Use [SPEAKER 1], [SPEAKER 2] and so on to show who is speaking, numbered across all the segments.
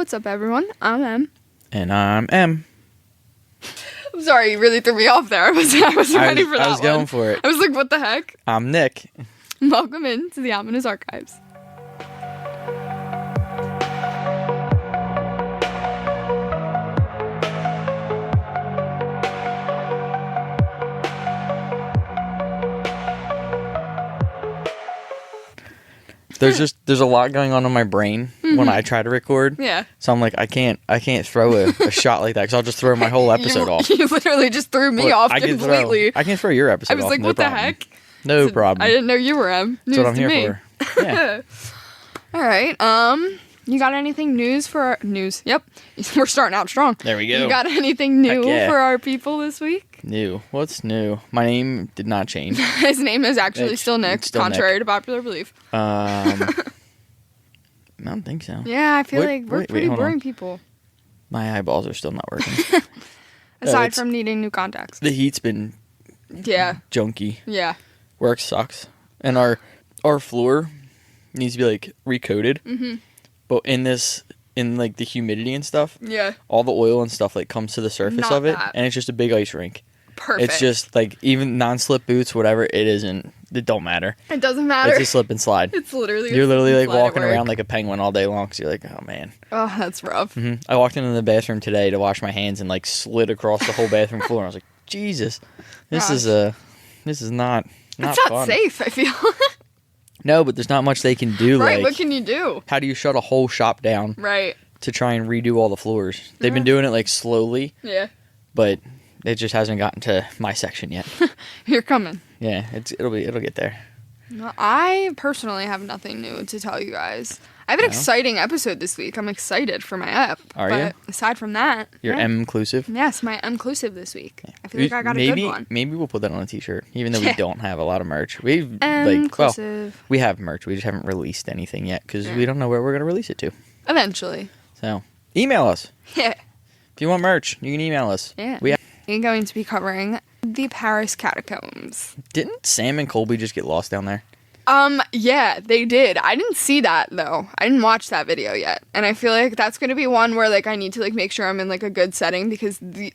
[SPEAKER 1] What's up, everyone? I'm Em.
[SPEAKER 2] And I'm M.
[SPEAKER 1] I'm sorry, you really threw me off there. I was ready for that one.
[SPEAKER 2] I was going for it.
[SPEAKER 1] I was like, what the heck?
[SPEAKER 2] I'm Nick.
[SPEAKER 1] Welcome into the Ominous Archives.
[SPEAKER 2] There's a lot going on in my brain when I try to record.
[SPEAKER 1] Yeah.
[SPEAKER 2] So I'm like, I can't throw a shot like that because I'll just throw my whole episode off.
[SPEAKER 1] You literally just threw me off completely.
[SPEAKER 2] I can throw your episode
[SPEAKER 1] off. I was
[SPEAKER 2] off.
[SPEAKER 1] like,
[SPEAKER 2] No
[SPEAKER 1] what
[SPEAKER 2] problem.
[SPEAKER 1] the heck?
[SPEAKER 2] No problem.
[SPEAKER 1] I didn't know you were M.
[SPEAKER 2] That's what I'm here for. Yeah.
[SPEAKER 1] All right. You got anything news for our news? Yep. We're starting out strong.
[SPEAKER 2] There we go.
[SPEAKER 1] You got anything new for our people this week?
[SPEAKER 2] New. What's new? My name did not change.
[SPEAKER 1] His name is actually still Nick, contrary to popular belief.
[SPEAKER 2] I don't think so.
[SPEAKER 1] Yeah, I feel like we're pretty boring people.
[SPEAKER 2] My eyeballs are still not working.
[SPEAKER 1] Aside from needing new contacts.
[SPEAKER 2] The heat's been junky.
[SPEAKER 1] Yeah.
[SPEAKER 2] Work sucks. And our floor needs to be like recoated. Mm-hmm. But in the humidity and stuff, all the oil and stuff like comes to the surface of it, and it's just a big ice rink.
[SPEAKER 1] Perfect.
[SPEAKER 2] It's just like even non-slip boots, whatever, it don't matter.
[SPEAKER 1] It doesn't matter.
[SPEAKER 2] It's a slip and slide.
[SPEAKER 1] It's literally
[SPEAKER 2] you're literally like walking around like a penguin all day long because you're like, oh man.
[SPEAKER 1] Oh, that's rough.
[SPEAKER 2] Mm-hmm. I walked into the bathroom today to wash my hands and like slid across the whole bathroom floor. And I was like, Jesus, this is not
[SPEAKER 1] it's not
[SPEAKER 2] fun.
[SPEAKER 1] Safe. I feel.
[SPEAKER 2] No, but there's not much they can do.
[SPEAKER 1] Right,
[SPEAKER 2] like,
[SPEAKER 1] what can you do?
[SPEAKER 2] How do you shut a whole shop down?
[SPEAKER 1] Right.
[SPEAKER 2] To try and redo all the floors. They've been doing it like slowly.
[SPEAKER 1] Yeah.
[SPEAKER 2] But it just hasn't gotten to my section yet.
[SPEAKER 1] You're coming.
[SPEAKER 2] Yeah, it'll get there.
[SPEAKER 1] Well, I personally have nothing new to tell you guys. I have an exciting episode this week. I'm excited for my ep.
[SPEAKER 2] Are you?
[SPEAKER 1] Aside from that,
[SPEAKER 2] you're M-inclusive?
[SPEAKER 1] Yes, my M-inclusive this week. I feel like I got a good one.
[SPEAKER 2] Maybe we'll put that on a t-shirt, even though we don't have a lot of merch. We've
[SPEAKER 1] M-inclusive.
[SPEAKER 2] We have merch. We just haven't released anything yet because we don't know where we're gonna release it to.
[SPEAKER 1] Eventually.
[SPEAKER 2] So email us.
[SPEAKER 1] Yeah.
[SPEAKER 2] If you want merch, you can email us.
[SPEAKER 1] Yeah. We're going to be covering the Paris Catacombs.
[SPEAKER 2] Didn't Sam and Colby just get lost down there?
[SPEAKER 1] Yeah, they did. I didn't see that, though. I didn't watch that video yet. And I feel like that's going to be one where, like, I need to, like, make sure I'm in, like, a good setting because the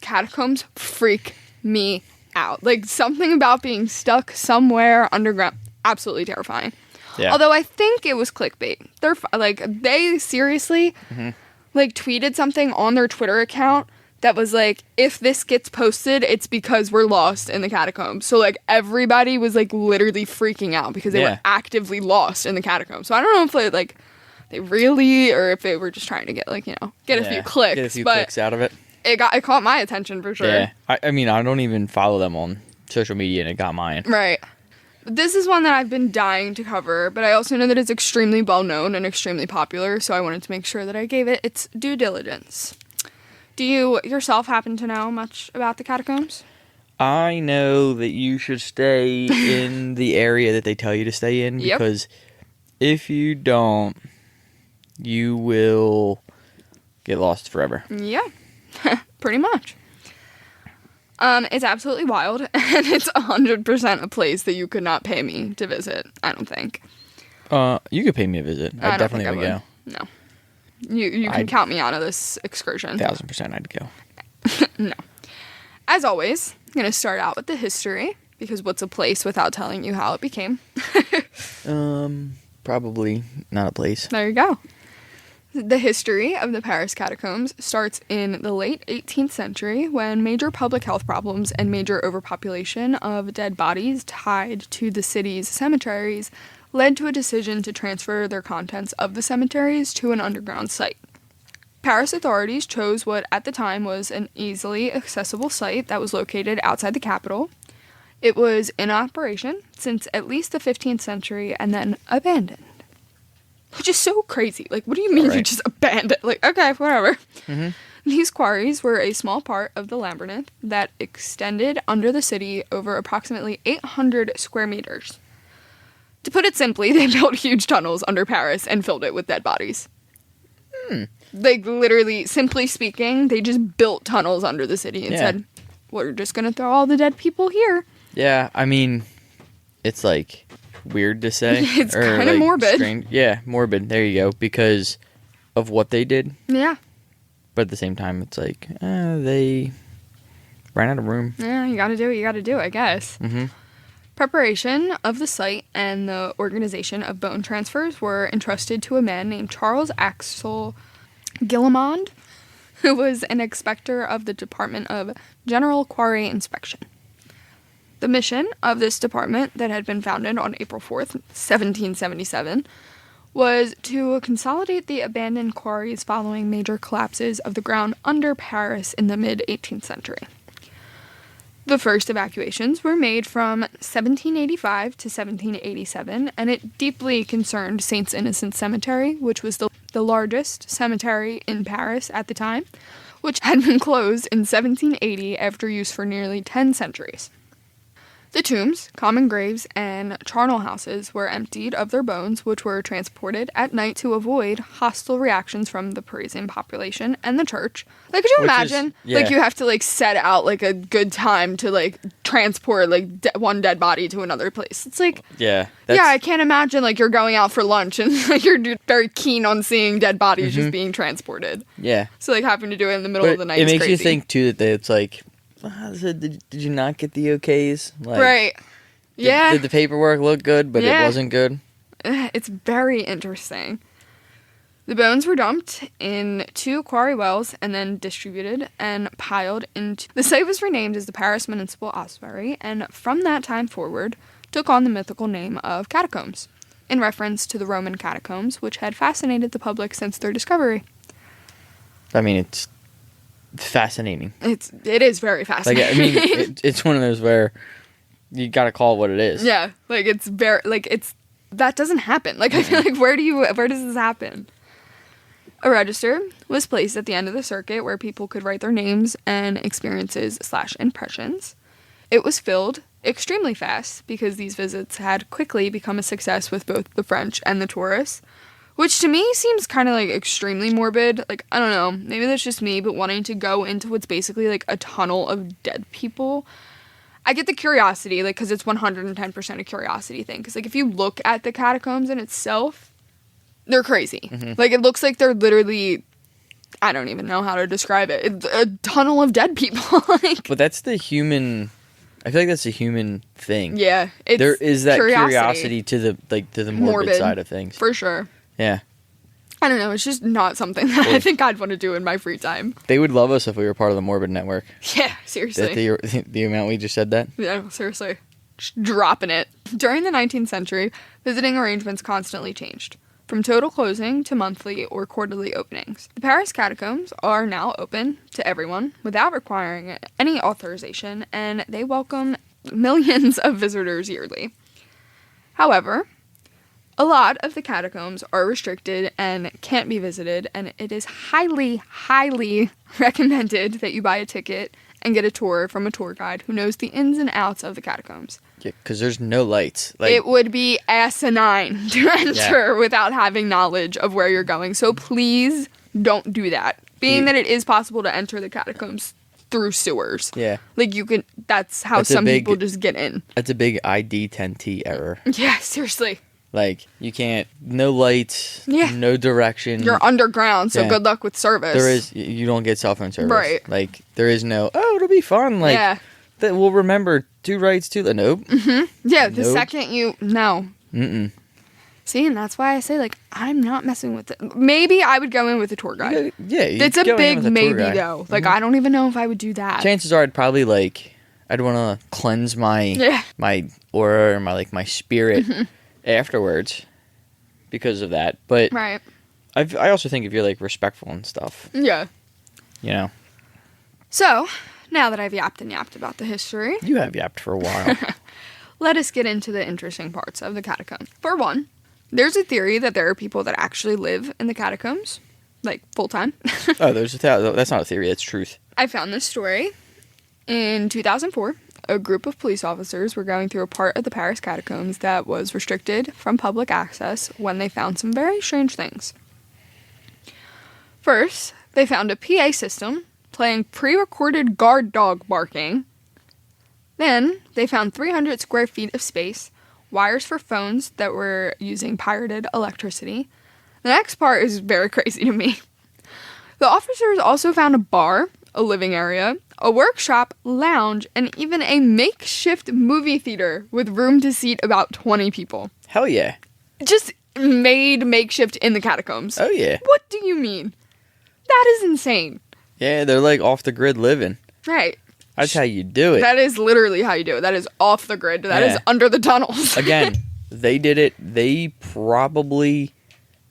[SPEAKER 1] catacombs freak me out. Like, something about being stuck somewhere underground, absolutely terrifying. Yeah. Although I think it was clickbait. They seriously, like, tweeted something on their Twitter account that was like, if this gets posted, it's because we're lost in the catacombs. So, like, everybody was, like, literally freaking out because they were actively lost in the catacombs. So, I don't know if, they really, or if they were just trying to get, like, get a few clicks.
[SPEAKER 2] Get a few clicks out of it.
[SPEAKER 1] It caught my attention for sure.
[SPEAKER 2] Yeah. I mean, I don't even follow them on social media, and it got mine.
[SPEAKER 1] Right. This is one that I've been dying to cover, but I also know that it's extremely well-known and extremely popular, so I wanted to make sure that I gave it its due diligence. Do you yourself happen to know much about the catacombs?
[SPEAKER 2] I know that you should stay in the area that they tell you to stay in because if you don't, you will get lost forever.
[SPEAKER 1] Yeah, pretty much. It's absolutely wild, and it's 100% a place that you could not pay me to visit, I don't think.
[SPEAKER 2] You could pay me a visit. I definitely would go.
[SPEAKER 1] No. You can count me out of this excursion.
[SPEAKER 2] 1,000% I'd go.
[SPEAKER 1] No. As always, I'm going to start out with the history, because what's a place without telling you how it became?
[SPEAKER 2] Probably not a place.
[SPEAKER 1] There you go. The history of the Paris Catacombs starts in the late 18th century when major public health problems and major overpopulation of dead bodies tied to the city's cemeteries led to a decision to transfer their contents of the cemeteries to an underground site. Paris authorities chose what at the time was an easily accessible site that was located outside the capital. It was in operation since at least the 15th century and then abandoned. Which is so crazy. Like, what do you mean you just abandoned? Like, okay, whatever. Mm-hmm. These quarries were a small part of the labyrinth that extended under the city over approximately 800 square meters. To put it simply, they built huge tunnels under Paris and filled it with dead bodies. Like, literally, simply speaking, they just built tunnels under the city and said, we're just going to throw all the dead people here.
[SPEAKER 2] Yeah, I mean, it's, like, weird to say.
[SPEAKER 1] It's kind of morbid.
[SPEAKER 2] Strange. Yeah, morbid. There you go. Because of what they did.
[SPEAKER 1] Yeah.
[SPEAKER 2] But at the same time, it's like, they ran out of room.
[SPEAKER 1] Yeah, you gotta do what you gotta do, I guess.
[SPEAKER 2] Mm-hmm.
[SPEAKER 1] Preparation of the site and the organization of bone transfers were entrusted to a man named Charles Axel Gillimond, who was an inspector of the Department of General Quarry Inspection. The mission of this department, that had been founded on April 4th, 1777, was to consolidate the abandoned quarries following major collapses of the ground under Paris in the mid-18th century. The first evacuations were made from 1785 to 1787, and it deeply concerned Saints Innocent Cemetery, which was the largest cemetery in Paris at the time, which had been closed in 1780 after use for nearly 10 centuries. The tombs, common graves, and charnel houses were emptied of their bones, which were transported at night to avoid hostile reactions from the Parisian population and the church. Like, could you imagine? Like, you have to, like, set out, like, a good time to, like, transport, like, one dead body to another place. It's like...
[SPEAKER 2] Yeah.
[SPEAKER 1] I can't imagine, like, you're going out for lunch and, like, you're very keen on seeing dead bodies just being transported.
[SPEAKER 2] Yeah.
[SPEAKER 1] So, like, having to do it in the middle of the night is crazy.
[SPEAKER 2] It makes you think, too, that it's like... Did you not get the okays? Like,
[SPEAKER 1] right. Yeah.
[SPEAKER 2] Did the paperwork look good, but it wasn't good?
[SPEAKER 1] It's very interesting. The bones were dumped in 2 quarry wells and then distributed and piled into... The site was renamed as the Paris Municipal Ossuary, and from that time forward took on the mythical name of Catacombs, in reference to the Roman catacombs, which had fascinated the public since their discovery.
[SPEAKER 2] I mean, it's fascinating.
[SPEAKER 1] It is very fascinating.
[SPEAKER 2] Like, I mean, it's one of those where you gotta call it what it is.
[SPEAKER 1] Yeah, like, it's very, like, it's, that doesn't happen. Like, I feel like, where does this happen? A register was placed at the end of the circuit where people could write their names and experiences/impressions. It was filled extremely fast because these visits had quickly become a success with both the French and the tourists. Which to me seems kind of, like, extremely morbid. Like, I don't know, maybe that's just me, but wanting to go into what's basically, like, a tunnel of dead people. I get the curiosity, like, because it's 110% a curiosity thing. Because, like, if you look at the catacombs in itself, they're crazy. Mm-hmm. Like, it looks like they're literally, I don't even know how to describe it. It's a tunnel of dead people. Like,
[SPEAKER 2] but that's the human... I feel like that's a human thing.
[SPEAKER 1] Yeah.
[SPEAKER 2] There is that curiosity to the morbid side of things.
[SPEAKER 1] For sure.
[SPEAKER 2] Yeah.
[SPEAKER 1] I don't know, it's just not something that I think I'd want to do in my free time.
[SPEAKER 2] They would love us if we were part of the Morbid Network.
[SPEAKER 1] Yeah, seriously.
[SPEAKER 2] The amount we just said that?
[SPEAKER 1] Yeah, seriously. Just dropping it. During the 19th century, visiting arrangements constantly changed, from total closing to monthly or quarterly openings. The Paris Catacombs are now open to everyone without requiring any authorization, and they welcome millions of visitors yearly. However, a lot of the catacombs are restricted and can't be visited, and it is highly, highly recommended that you buy a ticket and get a tour from a tour guide who knows the ins and outs of the catacombs.
[SPEAKER 2] Yeah, because there's no lights. Like,
[SPEAKER 1] it would be asinine to enter without having knowledge of where you're going, so please don't do that. Being that it is possible to enter the catacombs through sewers.
[SPEAKER 2] Yeah.
[SPEAKER 1] Like, you can, that's how people just get in.
[SPEAKER 2] That's a big ID 10T error.
[SPEAKER 1] Yeah, seriously.
[SPEAKER 2] Like, you can't, no lights, no direction.
[SPEAKER 1] You're underground, so good luck with service.
[SPEAKER 2] You don't get cell phone service.
[SPEAKER 1] Right.
[SPEAKER 2] Like, there is no, it'll be fun. Like, that we'll remember 2 rights to the, nope.
[SPEAKER 1] Mm-hmm. Yeah, the second no.
[SPEAKER 2] Mm-mm.
[SPEAKER 1] See, and that's why I say, like, I'm not messing with it. Maybe I would go in with a tour guide.
[SPEAKER 2] Yeah.
[SPEAKER 1] It's a big maybe, though. Like, I don't even know if I would do that.
[SPEAKER 2] Chances are I'd probably, like, I'd want to cleanse my aura or my spirit. Mm-hmm. Afterwards, because of that, but
[SPEAKER 1] right.
[SPEAKER 2] I also think if you're like respectful and stuff, you know.
[SPEAKER 1] So now that I've yapped and yapped about the history,
[SPEAKER 2] you have yapped for a while.
[SPEAKER 1] Let us get into the interesting parts of the catacombs. For one, there's a theory that there are people that actually live in the catacombs, like full time.
[SPEAKER 2] That's not a theory; that's truth.
[SPEAKER 1] I found this story in 2004. A group of police officers were going through a part of the Paris catacombs that was restricted from public access when they found some very strange things. First, they found a PA system playing pre-recorded guard dog barking. Then, they found 300 square feet of space, wires for phones that were using pirated electricity, The next part is very crazy to me. The officers also found a bar, a living area, a workshop, lounge, and even a makeshift movie theater with room to seat about 20 people.
[SPEAKER 2] Hell yeah.
[SPEAKER 1] Just made makeshift in the catacombs.
[SPEAKER 2] Oh yeah.
[SPEAKER 1] What do you mean? That is insane.
[SPEAKER 2] Yeah, they're like off the grid living.
[SPEAKER 1] Right.
[SPEAKER 2] That's how you do it.
[SPEAKER 1] That is literally how you do it. That is off the grid. That is under the tunnels.
[SPEAKER 2] Again, they did it. They probably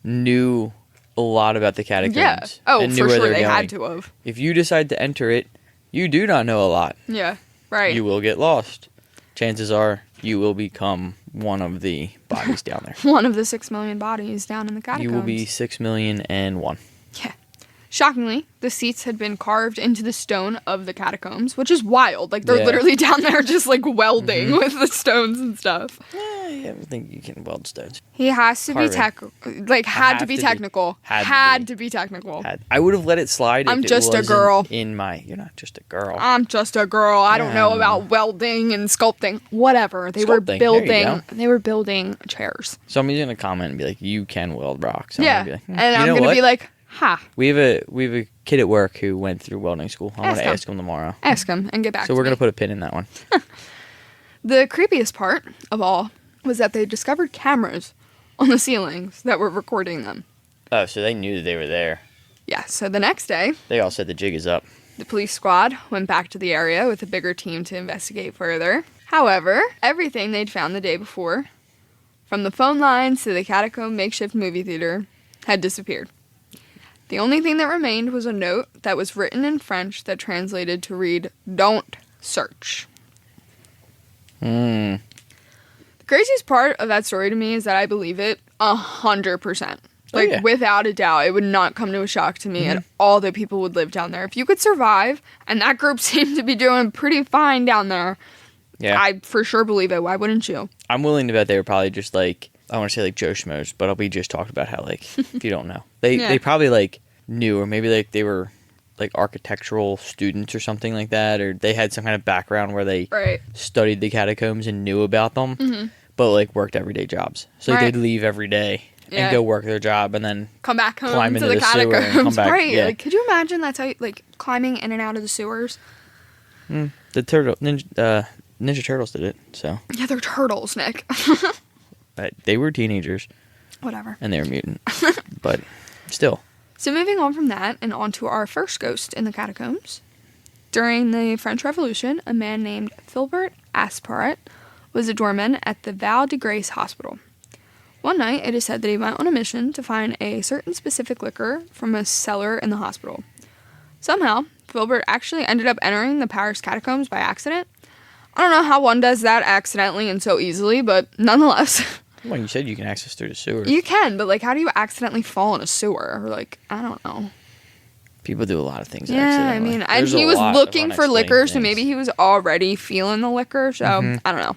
[SPEAKER 2] knew a lot about the catacombs.
[SPEAKER 1] Yeah. Oh,
[SPEAKER 2] and
[SPEAKER 1] for sure they had to have.
[SPEAKER 2] If you decide to enter it, you do not know a lot.
[SPEAKER 1] Yeah, right.
[SPEAKER 2] You will get lost. Chances are you will become one of the bodies down there.
[SPEAKER 1] One of the 6 million bodies down in the catacombs.
[SPEAKER 2] You will be 6,000,001.
[SPEAKER 1] Yeah. Shockingly, the seats had been carved into the stone of the catacombs, which is wild. Like, they're literally down there just, like, welding with the stones and stuff.
[SPEAKER 2] I don't think you can weld stones.
[SPEAKER 1] He has to be technical. Had to be technical. Had to be technical.
[SPEAKER 2] I would have let it slide if
[SPEAKER 1] I'm just a girl.
[SPEAKER 2] You're not just a girl.
[SPEAKER 1] I'm just a girl. I don't know about welding and sculpting. Whatever. They were building chairs.
[SPEAKER 2] Somebody's going to comment and be like, you can weld rocks.
[SPEAKER 1] And I'm going to be like, ha.
[SPEAKER 2] We have a kid at work who went through welding school. I'm going to ask him tomorrow.
[SPEAKER 1] Ask him and get back to me.
[SPEAKER 2] So we're going to put a pin in that one.
[SPEAKER 1] The creepiest part of all was that they discovered cameras on the ceilings that were recording them.
[SPEAKER 2] Oh, so they knew that they were there.
[SPEAKER 1] Yeah, so the next day,
[SPEAKER 2] they all said the jig is up.
[SPEAKER 1] The police squad went back to the area with a bigger team to investigate further. However, everything they'd found the day before, from the phone lines to the catacomb makeshift movie theater, had disappeared. The only thing that remained was a note that was written in French that translated to read, "Don't search." The craziest part of that story to me is that I believe it 100%. Like, without a doubt, it would not come to a shock to me at all that people would live down there. If you could survive, and that group seemed to be doing pretty fine down there, I for sure believe it. Why wouldn't you?
[SPEAKER 2] I'm willing to bet they were probably just like, I want to say like Joe Schmoes, but we just talked about how, like, if you don't know, they probably like knew, or maybe like they were like architectural students or something like that, or they had some kind of background where they studied the catacombs and knew about them, but like worked everyday jobs. So they'd leave every day and go work their job and then
[SPEAKER 1] come back home
[SPEAKER 2] climb
[SPEAKER 1] to
[SPEAKER 2] into
[SPEAKER 1] the
[SPEAKER 2] catacombs. Come back,
[SPEAKER 1] Like, could you imagine that's how you, like, climbing in and out of the sewers?
[SPEAKER 2] The Ninja Turtles did it, so.
[SPEAKER 1] Yeah, they're turtles, Nick.
[SPEAKER 2] They were teenagers.
[SPEAKER 1] Whatever.
[SPEAKER 2] And they were mutant. But still.
[SPEAKER 1] So moving on from that and on to our first ghost in the catacombs. During the French Revolution, a man named Philbert Asperet was a doorman at the Val de Grace Hospital. One night, it is said that he went on a mission to find a certain specific liquor from a cellar in the hospital. Somehow, Philbert actually ended up entering the Paris catacombs by accident. I don't know how one does that accidentally and so easily, but nonetheless.
[SPEAKER 2] Well, you said you can access through the sewers.
[SPEAKER 1] You can, but, like, how do you accidentally fall in a sewer? Or, like, I don't know.
[SPEAKER 2] People do a lot of things
[SPEAKER 1] accidentally. I mean, and he was looking for liquor, so maybe he was already feeling the liquor, so I don't know.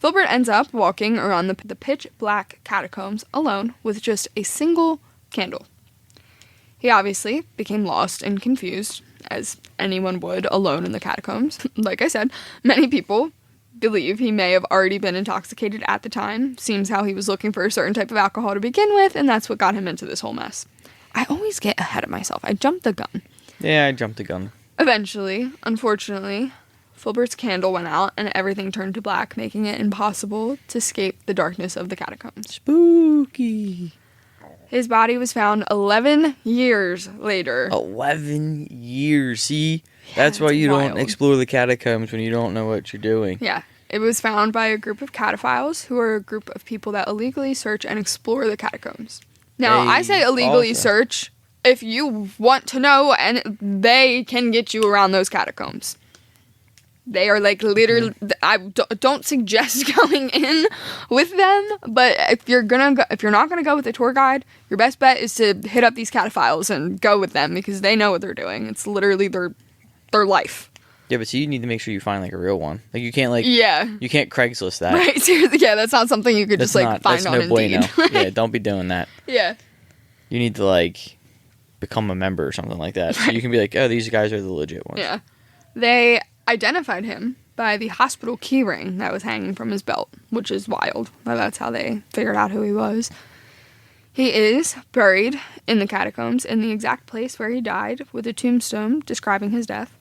[SPEAKER 1] Philbert ends up walking around the pitch-black catacombs alone with just a single candle. He obviously became lost and confused, as anyone would alone in the catacombs. Like I said, many people believe he may have already been intoxicated at the time. Seems how he was looking for a certain type of alcohol to begin with, and that's what got him into this whole mess. I always get ahead of myself. I jumped the gun.
[SPEAKER 2] Yeah, I jumped the gun.
[SPEAKER 1] Eventually, unfortunately, Philbert's candle went out and everything turned to black, making it impossible to escape the darkness of the catacombs.
[SPEAKER 2] Spooky.
[SPEAKER 1] His body was found 11 years later.
[SPEAKER 2] 11 years, see? That's why you don't explore the catacombs when you don't know what you're doing.
[SPEAKER 1] Yeah. It was found by a group of cataphiles, who are a group of people that illegally search and explore the catacombs. Now, I say illegally search if you want to know, and they can get you around those catacombs. They are, like, literally, I don't suggest going in with them, but if you're not gonna go with a tour guide, your best bet is to hit up these cataphiles and go with them, because they know what they're doing. It's literally their life.
[SPEAKER 2] Yeah, but so you need to make sure you find, like, a real one. Like, you can't, like... Yeah. You can't Craigslist that.
[SPEAKER 1] Right, seriously, yeah, that's not something you could just, like, find on Indeed.
[SPEAKER 2] Bueno. Yeah, don't be doing that.
[SPEAKER 1] Yeah.
[SPEAKER 2] You need to, like, become a member or something like that. Right. So you can be like, oh, these guys are the legit ones.
[SPEAKER 1] Yeah. They identified him by the hospital key ring that was hanging from his belt, which is wild. But that's how they figured out who he was. He is buried in the catacombs in the exact place where he died, with a tombstone describing his death.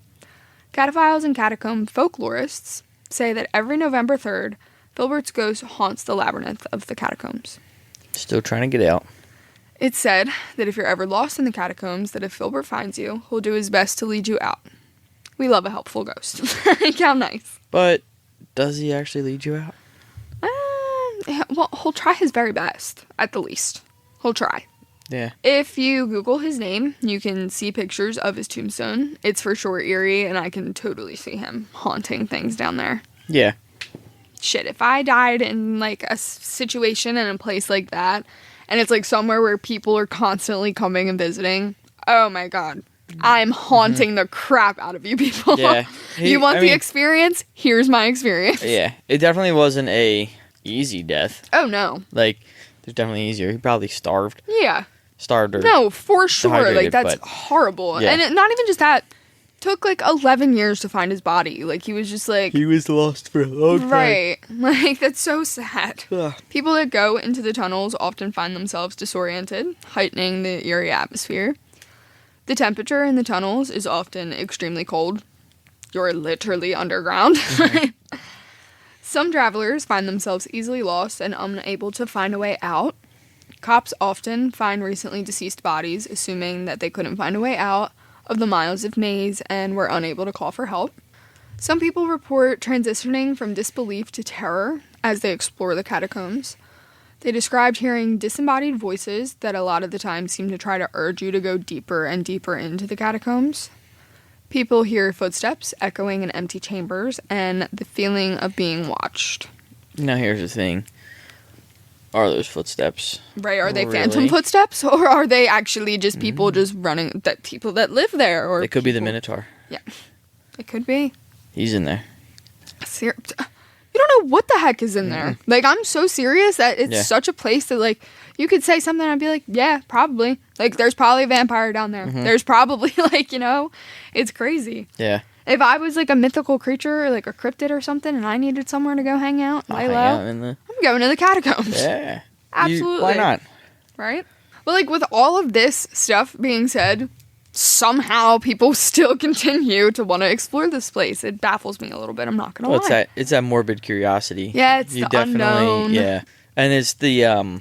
[SPEAKER 1] Cataphiles and catacomb folklorists say that every November 3rd, Filbert's ghost haunts the labyrinth of the catacombs.
[SPEAKER 2] Still trying to get out.
[SPEAKER 1] It's said that if you're ever lost in the catacombs, that if Filbert finds you, he'll do his best to lead you out. We love a helpful ghost. Like, how nice.
[SPEAKER 2] But does he actually lead you out?
[SPEAKER 1] Well, he'll try his very best, at the least. He'll try.
[SPEAKER 2] Yeah.
[SPEAKER 1] If you Google his name, you can see pictures of his tombstone. It's for sure eerie, and I can totally see him haunting things down there.
[SPEAKER 2] Yeah.
[SPEAKER 1] Shit, if I died in, like, a situation in a place like that, and it's, like, somewhere where people are constantly coming and visiting, oh, my God. I'm haunting the crap out of you people.
[SPEAKER 2] Yeah.
[SPEAKER 1] You want the experience? Here's my experience.
[SPEAKER 2] Yeah. It definitely wasn't a easy death.
[SPEAKER 1] Oh, no.
[SPEAKER 2] Like, there's definitely easier. He probably starved.
[SPEAKER 1] Yeah.
[SPEAKER 2] Starved or
[SPEAKER 1] no, for sure. Like, that's horrible.
[SPEAKER 2] Yeah.
[SPEAKER 1] And not even just that. Took, like, 11 years to find his body. Like, he was just, like...
[SPEAKER 2] He was lost for a long time.
[SPEAKER 1] Right. Like, that's so sad.
[SPEAKER 2] Ugh.
[SPEAKER 1] People that go into the tunnels often find themselves disoriented, heightening the eerie atmosphere. The temperature in the tunnels is often extremely cold. You're literally underground. Mm-hmm. Some travelers find themselves easily lost and unable to find a way out. Cops often find recently deceased bodies, assuming that they couldn't find a way out of the miles of maze and were unable to call for help. Some people report transitioning from disbelief to terror as they explore the catacombs. They described hearing disembodied voices that a lot of the time seem to try to urge you to go deeper and deeper into the catacombs. People hear footsteps echoing in empty chambers and the feeling of being watched.
[SPEAKER 2] Now here's the thing. Are those footsteps?
[SPEAKER 1] Right, are they phantom footsteps? Or are they actually just people just running, that people that live there? Or
[SPEAKER 2] it could be the Minotaur.
[SPEAKER 1] Yeah, it could be.
[SPEAKER 2] He's in there.
[SPEAKER 1] You don't know what the heck is in there. Like, I'm so serious that it's such a place that, like, you could say something and I'd be like, yeah, probably. Like, there's probably a vampire down there. There's probably, like, you know, it's crazy.
[SPEAKER 2] Yeah.
[SPEAKER 1] If I was, like, a mythical creature or, like, a cryptid or something and I needed somewhere to go hang out, lay low, I'm going to the catacombs.
[SPEAKER 2] Yeah.
[SPEAKER 1] Absolutely.
[SPEAKER 2] Why not?
[SPEAKER 1] Right? But, like, with all of this stuff being said, somehow people still continue to want to explore this place. It baffles me a little bit, I'm not going to lie.
[SPEAKER 2] It's that morbid curiosity.
[SPEAKER 1] Yeah, it's the unknown.
[SPEAKER 2] Yeah. And it's the,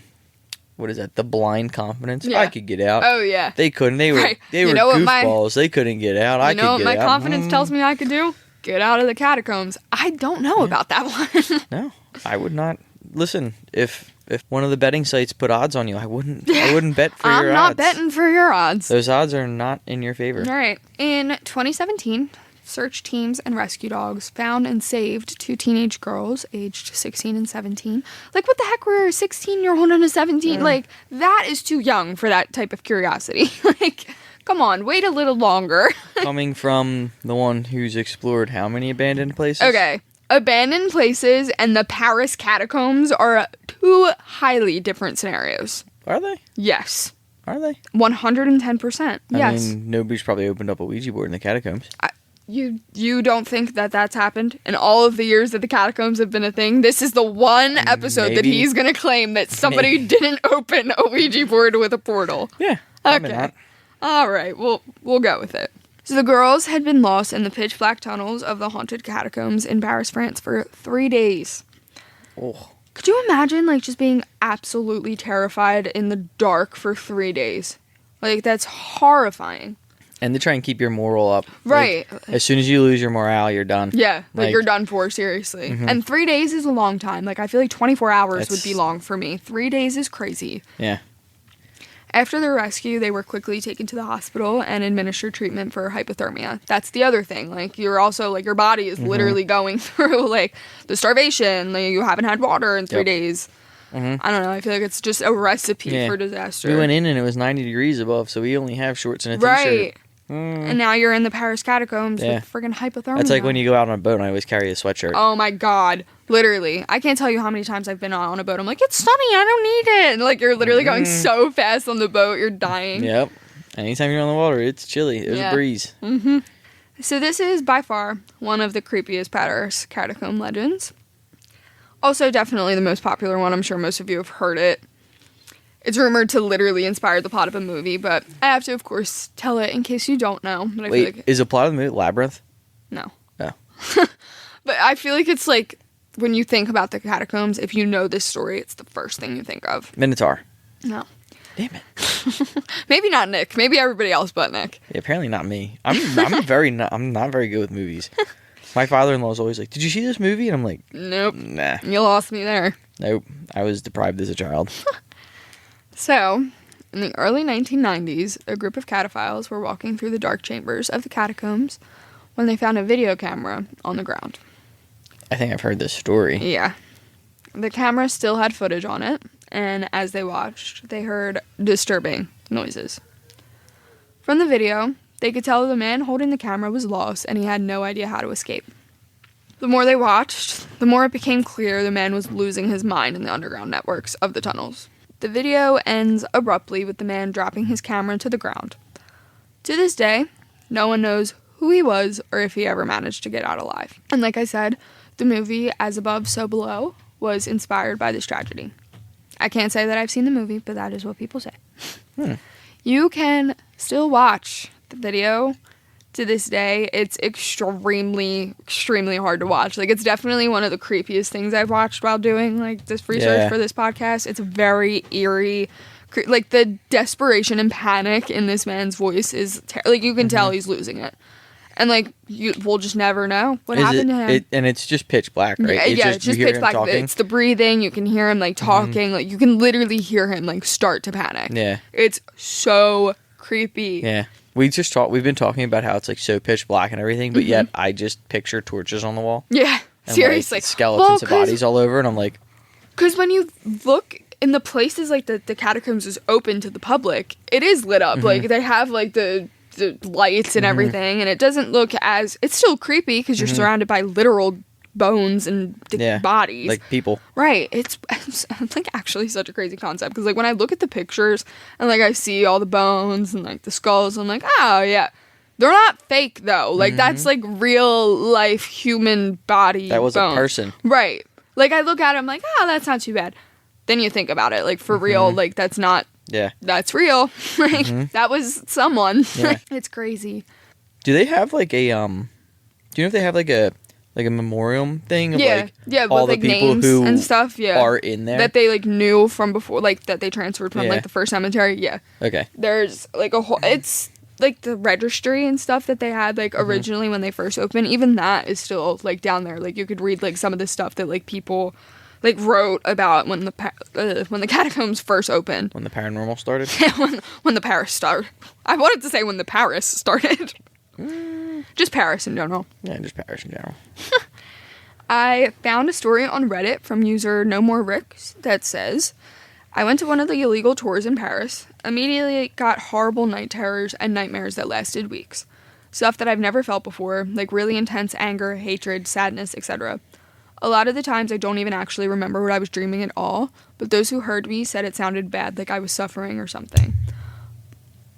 [SPEAKER 2] what is that? The blind confidence. Yeah. I could get out.
[SPEAKER 1] Oh, yeah.
[SPEAKER 2] They couldn't. They were goofballs. They couldn't get out. I could get out.
[SPEAKER 1] You know what my confidence tells me I could do? Get out of the catacombs. I don't know about that one.
[SPEAKER 2] No, I would not. Listen, if one of the betting sites put odds on you, I wouldn't bet for your odds.
[SPEAKER 1] I'm not betting for your odds.
[SPEAKER 2] Those odds are not in your favor.
[SPEAKER 1] All right. In 2017, search teams and rescue dogs found and saved 2 teenage girls aged 16 and 17. Like, what the heck were a 16-year-old and a 17? Like, that is too young for that type of curiosity. Like, come on, wait a little longer.
[SPEAKER 2] Coming from the one who's explored how many abandoned places?
[SPEAKER 1] Okay. Abandoned places and the Paris catacombs are 2 highly different scenarios.
[SPEAKER 2] Are they?
[SPEAKER 1] Yes.
[SPEAKER 2] Are they?
[SPEAKER 1] 110%. Yes.
[SPEAKER 2] I mean, nobody's probably opened up a Ouija board in the catacombs.
[SPEAKER 1] You don't think that that's happened in all of the years that the catacombs have been a thing? This is the one episode that he's going to claim that somebody didn't open a Ouija board with a portal.
[SPEAKER 2] Yeah.
[SPEAKER 1] Okay. All right. We'll go with it. So the girls had been lost in the pitch-black tunnels of the haunted catacombs in Paris, France for 3 days.
[SPEAKER 2] Oh.
[SPEAKER 1] Could you imagine, like, just being absolutely terrified in the dark for 3 days? Like, that's horrifying.
[SPEAKER 2] And they try and keep your moral up.
[SPEAKER 1] Right.
[SPEAKER 2] Like, as soon as you lose your morale, you're done.
[SPEAKER 1] Yeah, like you're done for, seriously. Mm-hmm. And 3 days is a long time. Like, I feel like 24 hours would be long for me. 3 days is crazy.
[SPEAKER 2] Yeah.
[SPEAKER 1] After their rescue, they were quickly taken to the hospital and administered treatment for hypothermia. That's the other thing. Like, you're also, like, your body is literally going through, like, the starvation. Like, you haven't had water in 3 days. Mm-hmm. I don't know. I feel like it's just a recipe for disaster.
[SPEAKER 2] We went in and it was 90 degrees above, so we only have shorts and a t-shirt.
[SPEAKER 1] Right. And now you're in the Paris catacombs with friggin' hypothermia.
[SPEAKER 2] That's like when you go out on a boat and I always carry a sweatshirt.
[SPEAKER 1] Oh my God. Literally. I can't tell you how many times I've been on a boat. I'm like, it's sunny. I don't need it. And like, you're literally going so fast on the boat. You're dying.
[SPEAKER 2] Yep. Anytime you're on the water, it's chilly. There's a breeze.
[SPEAKER 1] Mm-hmm. So this is by far one of the creepiest Paris catacomb legends. Also definitely the most popular one. I'm sure most of you have heard it. It's rumored to literally inspire the plot of a movie, but I have to, of course, tell it in case you don't know. But I
[SPEAKER 2] Wait,
[SPEAKER 1] feel like
[SPEAKER 2] is the plot of the movie Labyrinth?
[SPEAKER 1] No.
[SPEAKER 2] Oh.
[SPEAKER 1] But I feel like it's like, when you think about the Catacombs, if you know this story, it's the first thing you think of.
[SPEAKER 2] Minotaur.
[SPEAKER 1] No.
[SPEAKER 2] Damn it.
[SPEAKER 1] Maybe not Nick. Maybe everybody else but Nick.
[SPEAKER 2] Yeah, apparently not me. I'm not very good with movies. My father-in-law is always like, "Did you see this movie?" And I'm like,
[SPEAKER 1] "Nope."
[SPEAKER 2] Nah.
[SPEAKER 1] You lost me there.
[SPEAKER 2] Nope. I was deprived as a child.
[SPEAKER 1] So, in the early 1990s, a group of cataphiles were walking through the dark chambers of the catacombs when they found a video camera on the ground.
[SPEAKER 2] I think I've heard this story.
[SPEAKER 1] Yeah. The camera still had footage on it, and as they watched, they heard disturbing noises. From the video, they could tell the man holding the camera was lost and he had no idea how to escape. The more they watched, the more it became clear the man was losing his mind in the underground networks of the tunnels. The video ends abruptly with the man dropping his camera to the ground. To this day, no one knows who he was or if he ever managed to get out alive. And like I said, the movie As Above, So Below was inspired by this tragedy. I can't say that I've seen the movie, but that is what people say. You can still watch the video to this day. It's extremely, extremely hard to watch. Like, it's definitely one of the creepiest things I've watched while doing, like, this research for this podcast. It's very eerie. Like, the desperation and panic in this man's voice is, like, you can tell he's losing it. And, like, we'll just never know what happened to him.
[SPEAKER 2] And it's just pitch black, right?
[SPEAKER 1] It's just pitch black. It's the breathing. You can hear him, like, talking. Like, you can literally hear him, like, start to panic.
[SPEAKER 2] Yeah.
[SPEAKER 1] It's so creepy.
[SPEAKER 2] Yeah. We've been talking about how it's, like, so pitch black and everything, but yet I just picture torches on the wall.
[SPEAKER 1] Yeah.
[SPEAKER 2] And,
[SPEAKER 1] seriously.
[SPEAKER 2] Like, skeletons of bodies all over, and I'm like...
[SPEAKER 1] Because when you look in the places, like, the catacombs is open to the public, it is lit up. Like, they have, like, the lights and everything, and it doesn't look as... It's still creepy because you're surrounded by literal bones and bodies.
[SPEAKER 2] Like people.
[SPEAKER 1] Right. It's like actually such a crazy concept because, like, when I look at the pictures and, like, I see all the bones and, like, the skulls, I'm like, oh, yeah. They're not fake, though. Like, that's, like, real life human body
[SPEAKER 2] That was
[SPEAKER 1] bones.
[SPEAKER 2] a person.
[SPEAKER 1] Right. Like, I look at it, I'm like, oh, that's not too bad. Then you think about it. Like, for real, like, that's not...
[SPEAKER 2] Yeah.
[SPEAKER 1] That's real. Like, that was someone.
[SPEAKER 2] Yeah.
[SPEAKER 1] It's crazy.
[SPEAKER 2] Do they have, like, a, do you know if they have, like a memoriam thing of, like, all
[SPEAKER 1] with,
[SPEAKER 2] the
[SPEAKER 1] like,
[SPEAKER 2] people
[SPEAKER 1] names
[SPEAKER 2] who
[SPEAKER 1] and stuff,
[SPEAKER 2] are in there?
[SPEAKER 1] That they, like, knew from before, like, that they transferred from, like, the first cemetery,
[SPEAKER 2] Okay.
[SPEAKER 1] There's, like, a whole, it's, like, the registry and stuff that they had, like, originally when they first opened, even that is still, like, down there. Like, you could read, like, some of the stuff that, like, people... like, wrote about when the catacombs first opened.
[SPEAKER 2] When the paranormal started?
[SPEAKER 1] Yeah, when the Paris started. I wanted to say when the Paris started. Just Paris in general.
[SPEAKER 2] Yeah, just Paris in general.
[SPEAKER 1] I found a story on Reddit from user No More Ricks that says, I went to one of the illegal tours in Paris, immediately got horrible night terrors and nightmares that lasted weeks. Stuff that I've never felt before, like really intense anger, hatred, sadness, etc. A lot of the times I don't even actually remember what I was dreaming at all, but those who heard me said it sounded bad, like I was suffering or something.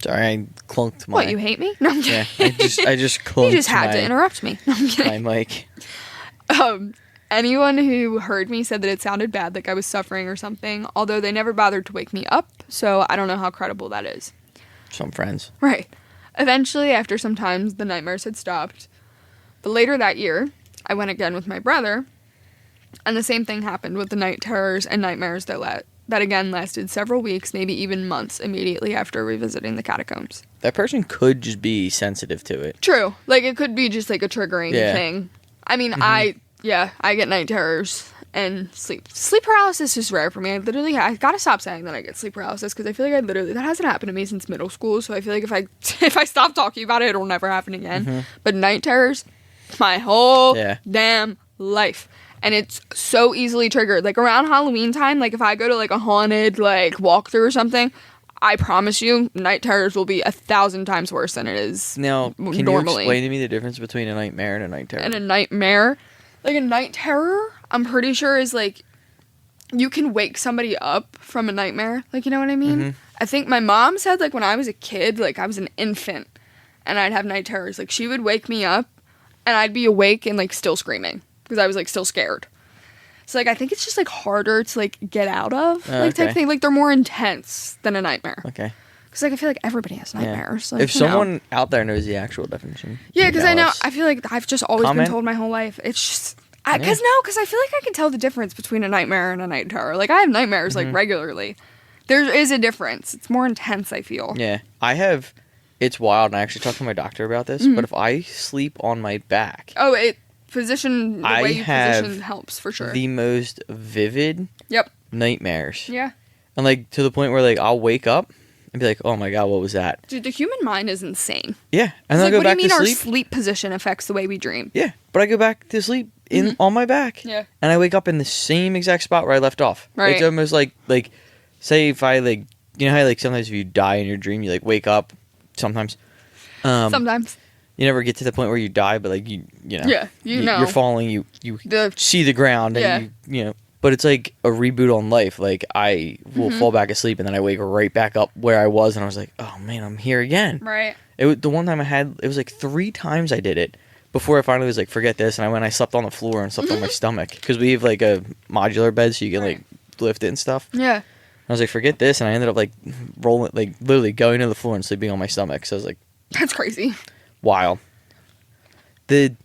[SPEAKER 2] Sorry, I clunked my...
[SPEAKER 1] What, you hate me? No, I'm kidding.
[SPEAKER 2] Yeah, I just clunked
[SPEAKER 1] You just had to interrupt me. No, I'm kidding.
[SPEAKER 2] My mic.
[SPEAKER 1] Anyone who heard me said that it sounded bad, like I was suffering or something, although they never bothered to wake me up, so I don't know how credible that is.
[SPEAKER 2] Some friends.
[SPEAKER 1] Right. Eventually, after some time, the nightmares had stopped. But later that year, I went again with my brother, and the same thing happened with the night terrors and nightmares that again lasted several weeks, maybe even months, immediately after revisiting the catacombs.
[SPEAKER 2] That person could just be sensitive to it.
[SPEAKER 1] True. Like, it could be just, like, a triggering thing. I mean, I get night terrors and sleep paralysis is rare for me. I gotta stop saying that I get sleep paralysis because I feel like that hasn't happened to me since middle school, so I feel like if I stop talking about it, it'll never happen again. But night terrors, my whole damn life. And it's so easily triggered. Like, around Halloween time, like, if I go to, like, a haunted, like, walkthrough or something, I promise you, night terrors will be 1,000 times worse than it is
[SPEAKER 2] now,
[SPEAKER 1] normally.
[SPEAKER 2] Can you explain to me the difference between a nightmare and a night terror?
[SPEAKER 1] And a nightmare? Like, a night terror, I'm pretty sure is, like, you can wake somebody up from a nightmare. Like, you know what I mean? I think my mom said, like, when I was a kid, like, I was an infant, and I'd have night terrors. Like, she would wake me up, and I'd be awake and, like, still screaming. Because I was, like, still scared. So, like, I think it's just, like, harder to, like, get out of, like,
[SPEAKER 2] okay.
[SPEAKER 1] type thing. Like, they're more intense than a nightmare.
[SPEAKER 2] Okay.
[SPEAKER 1] Because, like, I feel like everybody has nightmares.
[SPEAKER 2] Yeah.
[SPEAKER 1] Like,
[SPEAKER 2] if someone out there knows the actual definition.
[SPEAKER 1] Yeah, because I know, I feel like I've just always been told my whole life. It's just, because I feel like I can tell the difference between a nightmare and a night terror. Like, I have nightmares, like, regularly. There is a difference. It's more intense, I feel.
[SPEAKER 2] Yeah. It's wild, and I actually talked to my doctor about this, but if I sleep on my back.
[SPEAKER 1] Oh, the way you position helps, for sure.
[SPEAKER 2] The most vivid nightmares.
[SPEAKER 1] Yeah.
[SPEAKER 2] And, like, to the point where, like, I'll wake up and be like, oh my God, what was that?
[SPEAKER 1] Dude, the human mind is insane.
[SPEAKER 2] Yeah. And then I go back to sleep. What do you mean
[SPEAKER 1] our sleep position affects the way we dream?
[SPEAKER 2] Yeah. But I go back to sleep on my back.
[SPEAKER 1] Yeah.
[SPEAKER 2] And I wake up in the same exact spot where I left off.
[SPEAKER 1] Right.
[SPEAKER 2] It's almost like, say if I, like, you know how, like, sometimes if you die in your dream, you, like, wake up sometimes.
[SPEAKER 1] Sometimes.
[SPEAKER 2] You never get to the point where you die, but, like, you know.
[SPEAKER 1] Yeah,
[SPEAKER 2] you're falling, you see the ground, and you know. But it's like a reboot on life. Like, I will fall back asleep, and then I wake right back up where I was, and I was like, oh, man, I'm here again.
[SPEAKER 1] Right.
[SPEAKER 2] The one time it was, like, 3 times I did it before I finally was like, forget this, and I slept on the floor and slept on my stomach. Because we have, like, a modular bed, so you can, like, lift it and stuff.
[SPEAKER 1] Yeah.
[SPEAKER 2] I was like, forget this, and I ended up, like, rolling, like, literally going to the floor and sleeping on my stomach. So I was like...
[SPEAKER 1] That's crazy.
[SPEAKER 2] Wild. The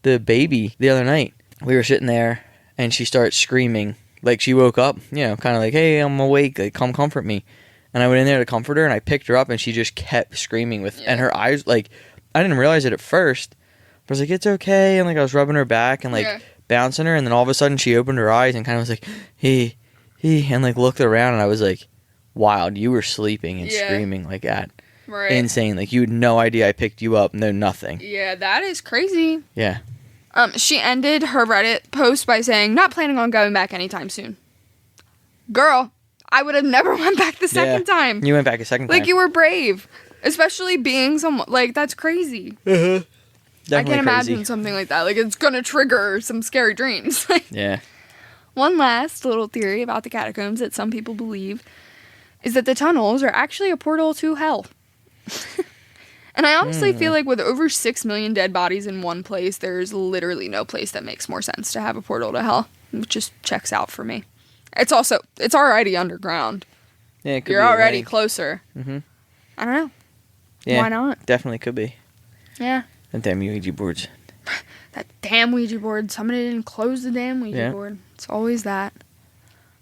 [SPEAKER 2] baby, the other night, we were sitting there, and she started screaming. Like, she woke up, you know, kind of like, hey, I'm awake, like, come comfort me. And I went in there to comfort her, and I picked her up, and she just kept screaming and her eyes, like, I didn't realize it at first. But I was like, it's okay, and, like, I was rubbing her back and, like, bouncing her, and then all of a sudden she opened her eyes and kind of was like, hey, and, like, looked around, and I was like, wild, you were sleeping and screaming like that.
[SPEAKER 1] Right.
[SPEAKER 2] Insane. Like, you had no idea I picked you up. No, nothing.
[SPEAKER 1] Yeah, that is crazy.
[SPEAKER 2] Yeah.
[SPEAKER 1] She ended her Reddit post by saying, not planning on going back anytime soon. Girl, I would have never went back the second time.
[SPEAKER 2] You went back a second time.
[SPEAKER 1] Like, you were brave. Especially being someone, like, that's crazy.
[SPEAKER 2] Definitely
[SPEAKER 1] I can't imagine something like that. Like, it's gonna trigger some scary dreams.
[SPEAKER 2] Yeah.
[SPEAKER 1] One last little theory about the catacombs that some people believe is that the tunnels are actually a portal to hell. And I honestly feel like with over 6 million dead bodies in one place, there's literally no place that makes more sense to have a portal to hell. It just checks out for me. It's already underground.
[SPEAKER 2] Yeah, it could
[SPEAKER 1] You're
[SPEAKER 2] be
[SPEAKER 1] already closer.
[SPEAKER 2] Mm-hmm.
[SPEAKER 1] I don't know.
[SPEAKER 2] Yeah,
[SPEAKER 1] why not?
[SPEAKER 2] Definitely could be.
[SPEAKER 1] Yeah.
[SPEAKER 2] And damn Ouija boards.
[SPEAKER 1] That damn Ouija board. Somebody didn't close the damn Ouija board. It's always that.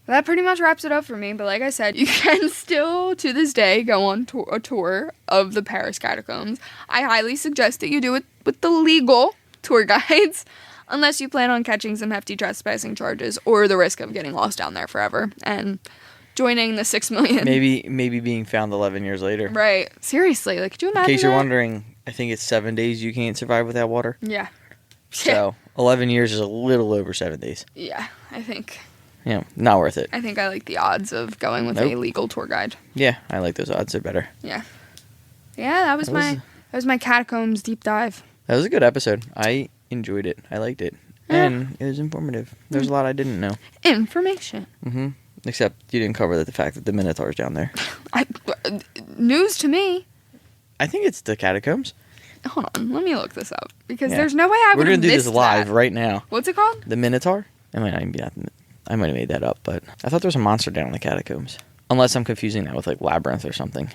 [SPEAKER 1] But that pretty much wraps it up for me. But like I said, you can still, to this day, go on a tour of the Paris catacombs. I highly suggest that you do it with the legal tour guides, unless you plan on catching some hefty trespassing charges or the risk of getting lost down there forever and joining the 6 million.
[SPEAKER 2] Maybe being found 11 years later.
[SPEAKER 1] Right. Seriously. Like, could you imagine
[SPEAKER 2] In case you're
[SPEAKER 1] that?
[SPEAKER 2] wondering, I think it's 7 days you can't survive without water.
[SPEAKER 1] Yeah.
[SPEAKER 2] So 11 years is a little over 7 days.
[SPEAKER 1] Yeah, I think.
[SPEAKER 2] Yeah, not worth it.
[SPEAKER 1] I think I like the odds of going with a legal tour guide.
[SPEAKER 2] Yeah, I like those odds. They're better.
[SPEAKER 1] Yeah. Yeah, that was my catacombs deep dive.
[SPEAKER 2] That was a good episode. I enjoyed it. I liked it.
[SPEAKER 1] Yeah.
[SPEAKER 2] And it was informative. There's a lot I didn't know.
[SPEAKER 1] Information.
[SPEAKER 2] Mm-hmm. Except you didn't cover the fact that the Minotaur's down there.
[SPEAKER 1] News to me.
[SPEAKER 2] I think it's the catacombs.
[SPEAKER 1] Hold on, let me look this up because there's no way I would have missed that.
[SPEAKER 2] We're gonna do this live right now.
[SPEAKER 1] What's it called?
[SPEAKER 2] The Minotaur. I might have made that up, but I thought there was a monster down in the catacombs. Unless I'm confusing that with like Labyrinth or something.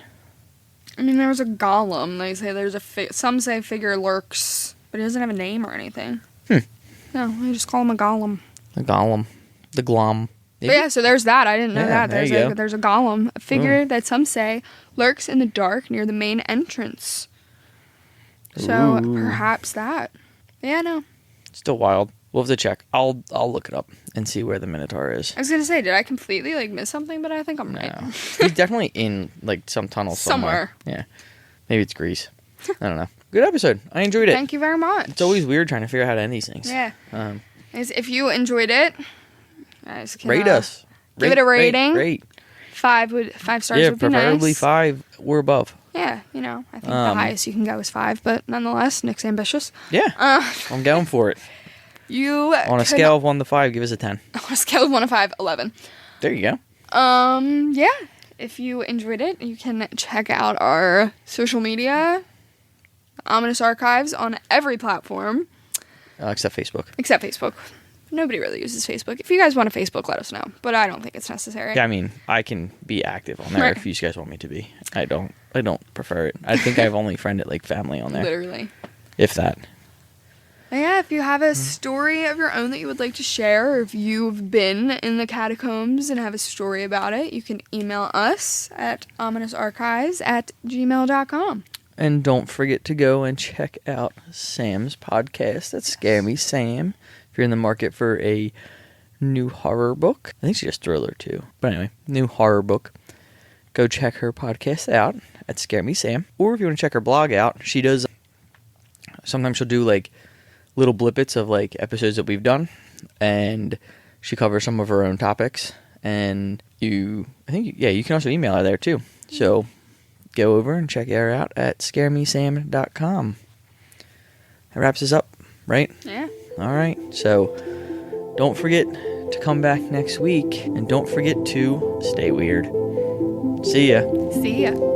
[SPEAKER 1] I mean, there was a golem. They say there's some say figure lurks, but he doesn't have a name or anything. No, they just call him a golem.
[SPEAKER 2] The golem. The glom.
[SPEAKER 1] But yeah, so there's that. I didn't know that.
[SPEAKER 2] There's
[SPEAKER 1] a golem, a figure that some say lurks in the dark near the main entrance. So perhaps that. Yeah, no.
[SPEAKER 2] Still wild. We'll have to check. I'll look it up and see where the Minotaur is.
[SPEAKER 1] I was gonna say, did I completely miss something? But I think I'm right.
[SPEAKER 2] No. He's definitely in like some tunnel somewhere. Yeah, maybe it's Greece. I don't know. Good episode. I enjoyed it.
[SPEAKER 1] Thank you very much.
[SPEAKER 2] It's always weird trying to figure out how to end these things.
[SPEAKER 1] Yeah. If you enjoyed it, guys can
[SPEAKER 2] rate us.
[SPEAKER 1] Give it a rating.
[SPEAKER 2] Rate.
[SPEAKER 1] 5 stars would be nice.
[SPEAKER 2] Yeah, preferably 5 or above.
[SPEAKER 1] Yeah, I think the highest you can go is 5, but nonetheless, Nick's ambitious.
[SPEAKER 2] Yeah, I'm going for it. On a scale of 1 to 5, give us a 10.
[SPEAKER 1] On a scale of 1 to 5, 11.
[SPEAKER 2] There you go.
[SPEAKER 1] Yeah. If you enjoyed it, you can check out our social media, Ominous Archives, on every platform.
[SPEAKER 2] Except Facebook.
[SPEAKER 1] Nobody really uses Facebook. If you guys want a Facebook, let us know. But I don't think it's necessary.
[SPEAKER 2] Yeah, I mean, I can be active on there
[SPEAKER 1] right.
[SPEAKER 2] if you guys want me to be. I don't prefer it. I think I've only friended like family on there.
[SPEAKER 1] Literally.
[SPEAKER 2] If that.
[SPEAKER 1] Yeah, if you have a story of your own that you would like to share, or if you've been in the catacombs and have a story about it, you can email us at ominousarchives@gmail.com.
[SPEAKER 2] And don't forget to go and check out Sam's podcast. That's Scare Me Sam. If you're in the market for a new horror book. I think she does thriller too. But anyway, new horror book. Go check her podcast out at Scare Me Sam. Or if you want to check her blog out, she does... Sometimes she'll do like little blippets of like episodes that we've done, and she covers some of her own topics. And you can also email her there too. So go over and check her out at scaremesam.com. That wraps us up, right?
[SPEAKER 1] Yeah.
[SPEAKER 2] All right. So don't forget to come back next week, and don't forget to stay weird. See ya.
[SPEAKER 1] See ya.